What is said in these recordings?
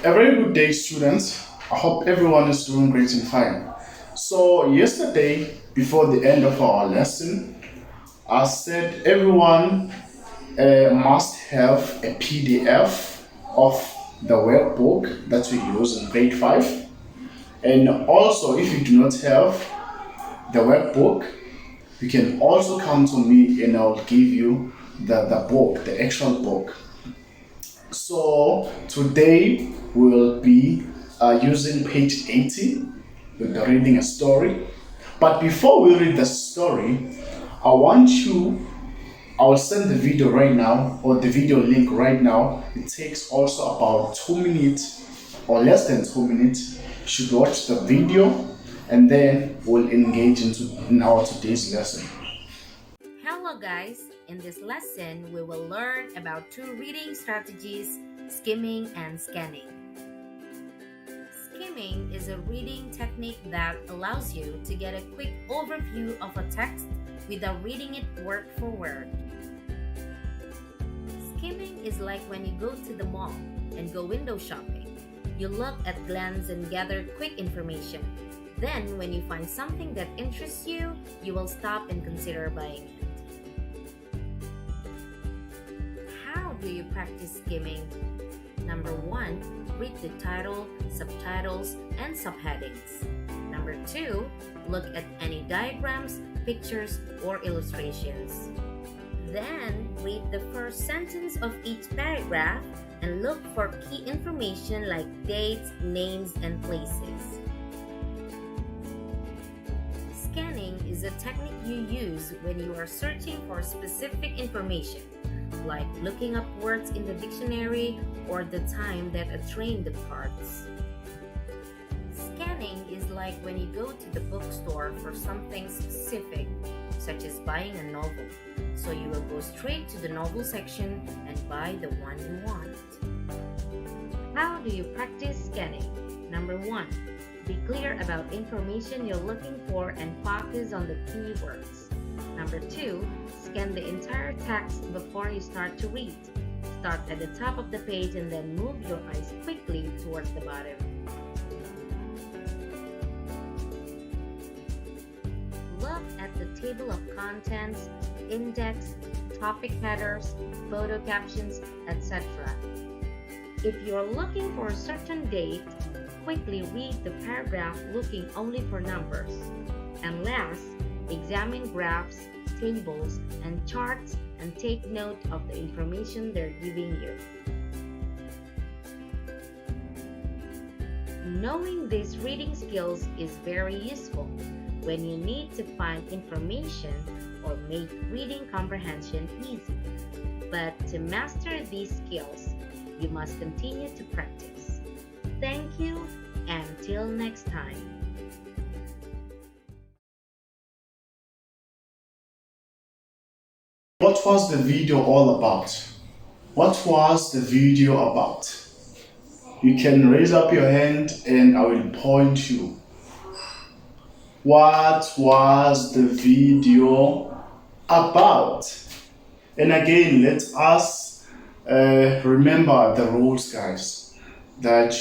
A very good day, students. I hope everyone is doing great and fine. So, yesterday, before the end of our lesson, I said everyone must have a PDF of the workbook that we use in grade 5. And also, if you do not have the workbook, you can also come to me and I'll give you the book, the actual book. So today we will be using page 80. We'll be reading a story. But before we read the story, I will send the video right now, or the video link right now. It takes also about 2 minutes or less than 2 minutes. You should watch the video and then we'll engage in our today's lesson. Hello guys, in this lesson we will learn about two reading strategies, skimming and scanning. Skimming is a reading technique that allows you to get a quick overview of a text without reading it word for word. Skimming is like when you go to the mall and go window shopping. You look at glance and gather quick information. Then, when you find something that interests you, you will stop and consider buying it. How do you practice skimming? Number 1, read the title, subtitles, and subheadings. Number 2, look at any diagrams, pictures, or illustrations. Then, read the first sentence of each paragraph and look for key information like dates, names, and places. Scanning is a technique you use when you are searching for specific information, like looking up words in the dictionary or the time that a train departs. Scanning is like when you go to the bookstore for something specific, such as buying a novel. So you will go straight to the novel section and buy the one you want. How do you practice scanning? Number 1, be clear about information you're looking for and focus on the keywords. Number 2, scan the entire text before you start to read. Start at the top of the page and then move your eyes quickly towards the bottom. Look at the table of contents, index, topic headers, photo captions, etc. If you're looking for a certain date, quickly read the paragraph looking only for numbers. And last, examine graphs, tables, and charts and take note of the information they're giving you. Knowing these reading skills is very useful when you need to find information or make reading comprehension easy. But to master these skills, you must continue to practice. Thank you, and till next time. What was the video all about? What was the video about? You can raise up your hand and I will point you. What was the video about? And again, let us remember the rules, guys. That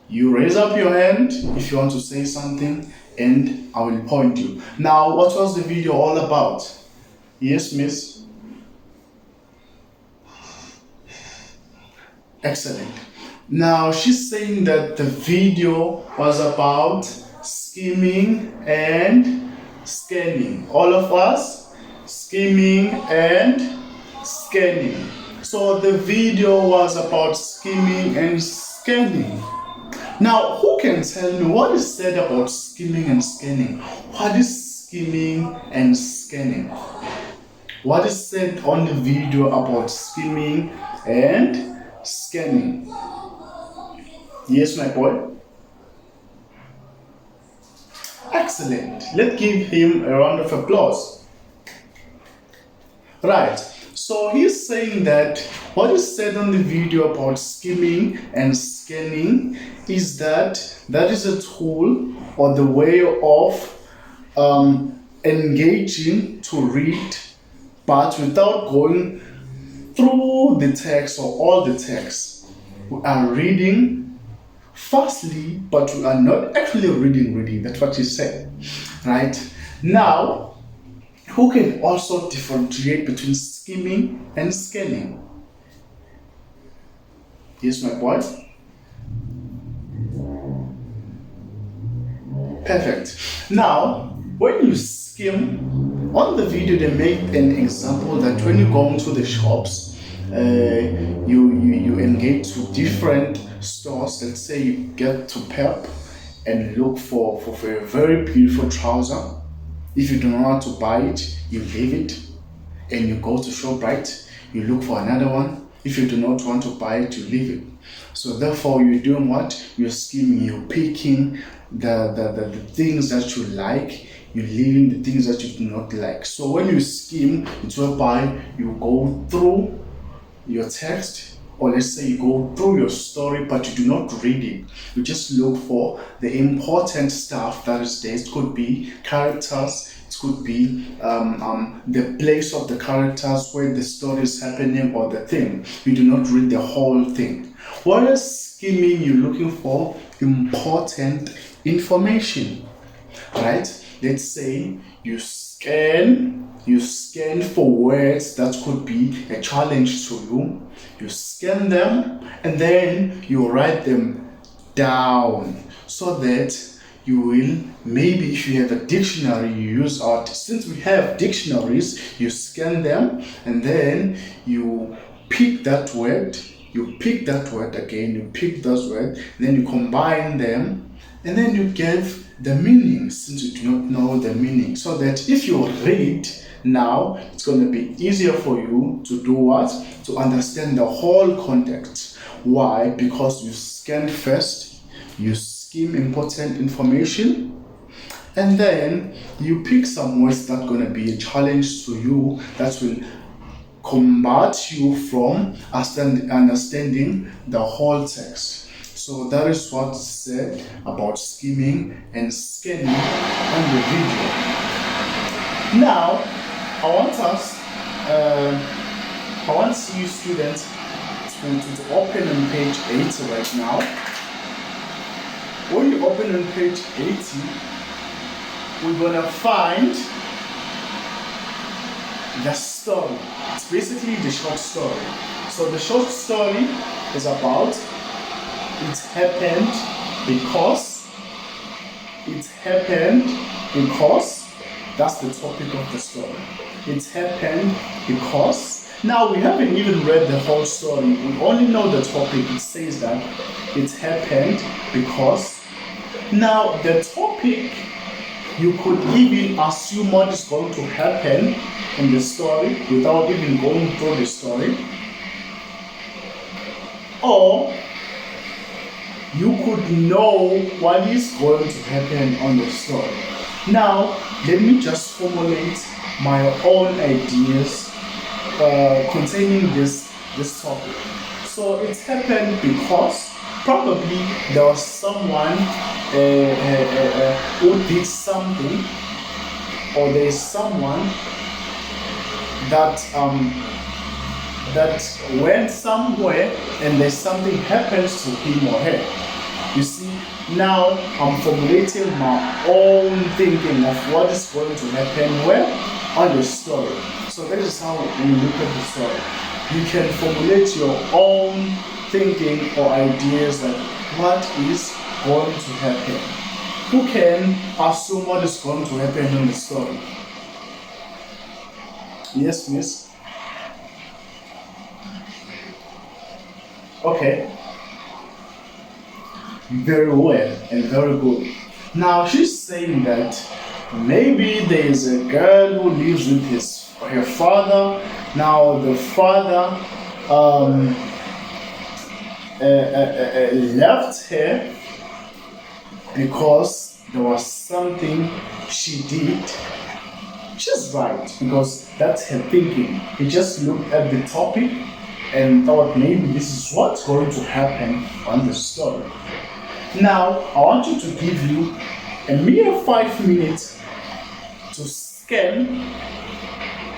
you raise up your hand if you want to say something and I will point you. Now, what was the video all about? Yes, miss? Excellent. Now, she's saying that the video was about skimming and scanning. All of us, skimming and scanning. So the video was about skimming and scanning. Now, who can tell me what is said about skimming and scanning? What is skimming and scanning? What is said on the video about skimming and scanning? Yes, my boy? Excellent. Let's give him a round of applause. Right. So he's saying that what is said on the video about skimming and scanning is that is a tool or the way of engaging to read, but without going through the text or all the text. We are reading fastly, but we are not actually reading. That's what she said, right? Now, who can also differentiate between skimming and scanning? Yes, my boy. Perfect. Now, when you skim, on the video they make an example that when you go into the shops, you engage to different stores. Let's say you get to Pep and look for a very beautiful trouser. If you do not want to buy it, you leave it and you go to ShopRite, you look for another one. If you do not want to buy it, you leave it. So therefore, you're doing what? You're skimming, you're picking the things that you like, you're leaving the things that you do not like. So when you skim, it's whereby you go through your text, or let's say you go through your story, but you do not read it. You just look for the important stuff that is there. It could be characters, it could be the place of the characters where the story is happening or the thing. You do not read the whole thing. Whereas skimming, you're looking for important information, right? Let's say you scan for words that could be a challenge to you. You scan them and then you write them down so that you will, maybe if you have a dictionary, you use out. Since we have dictionaries, you scan them and then you pick that word, again, you pick those words, then you combine them, and then you give the meaning since you do not know the meaning. So that if you read now, it's going to be easier for you to do what? To understand the whole context. Why? Because you scan first, you skim important information, and then you pick some words that are going to be a challenge to you that will combat you from understanding the whole text. So that is what's said about skimming and scanning on the video. Now, I want you students to open on page 80 right now. When you open on page 80, we're gonna find the story. It's basically the short story. So the short story is about it happened because that's the topic of the story. It happened because. Now we haven't even read the whole story. We only know the topic. It says that it happened because. Now the topic, you could even assume what is going to happen in the story without even going through the story, or you could know what is going to happen on the story. Now, let me just formulate my own ideas containing this topic. So it happened because probably there was someone who did something, or there is someone that went somewhere and there's something happens to him or her. You see, now I'm formulating my own thinking of what is going to happen where on the story. So that is how we look at the story. You can formulate your own thinking or ideas that what is going to happen. Who can assume what is going to happen in the story? Yes, miss? Okay. Very well and very good. Now she's saying that maybe there is a girl who lives with her father. Now the father left her because there was something she did. She's right, because that's her thinking. He just looked at the topic and thought maybe this is what's going to happen on the story. Now, I want you to give you a mere 5 minutes to scan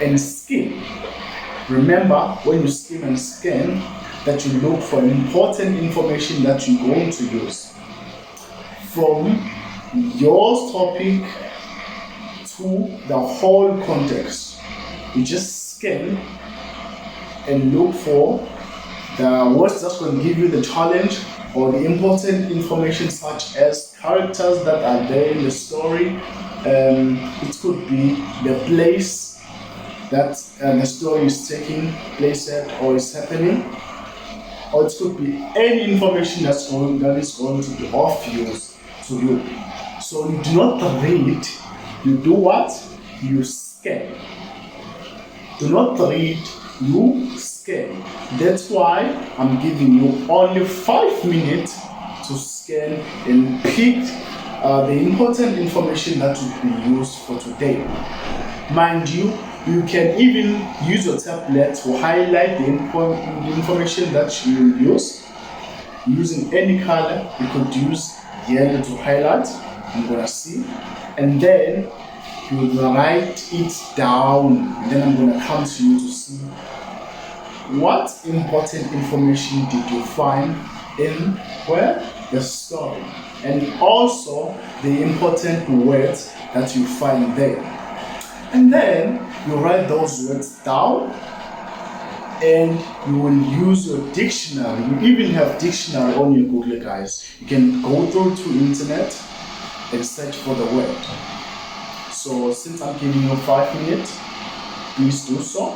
and skim. Remember, when you skim and scan, that you look for important information that you're going to use. From your topic to the whole context, you just scan and look for the words that's going to give you the challenge or the important information, such as characters that are there in the story. It could be the place that the story is taking place at or is happening, or it could be any information that is going to be of use to you. So you do not read, you do what? You scan. Do not read, you scan. That's why I'm giving you only 5 minutes to scan and pick the important information that will be used for today. Mind you, you can even use your tablet to highlight the information that you will use using any color. You could use yellow to highlight. I'm gonna see, and then you will write it down, and then I'm gonna come to you to see what important information did you find in the story, and also the important words that you find there. And then you write those words down, and you will use your dictionary. You even have dictionary on your Google, guys. You can go through to internet and search for the word. So since I'm giving you 5 minutes, please do so.